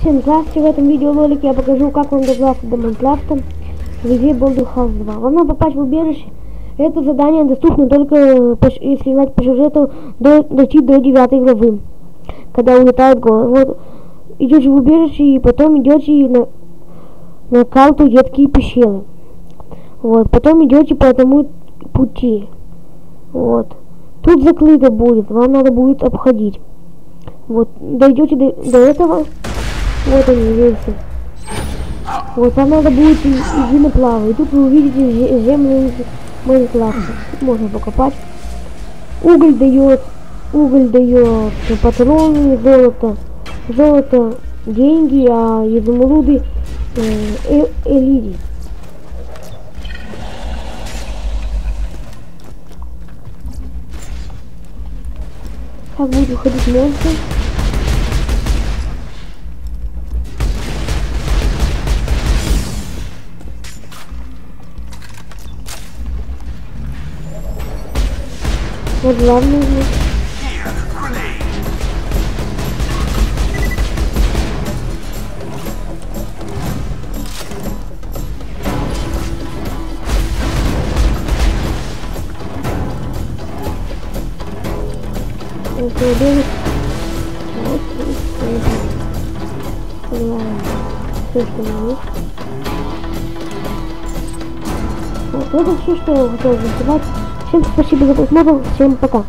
Всем здравствуйте, в этом видеоролике я покажу, как вам добраться до Майнкрафта в игре Boulder House 2. Вам надо попасть в убежище. Это задание доступно только, если играть по сюжету, дойти до 9 главы, когда улетает город. Вот, идете в убежище и потом идете на карту Едкие пещеры. Вот, потом идете по этому пути. Вот. Тут закрыто будет, вам надо будет обходить. Вот, дойдете до этого. Вот они, рельсы. Вот, вам надо будет идти направо. И тут вы увидите землю Майнкрафта. Можно покопать. Уголь дает патроны, золото, деньги, а изумруды элиди. Как будет выходить монстр? Вот главное. Все, что есть. Вот это все, что я хотел рассказать. Всем спасибо за просмотр, всем пока.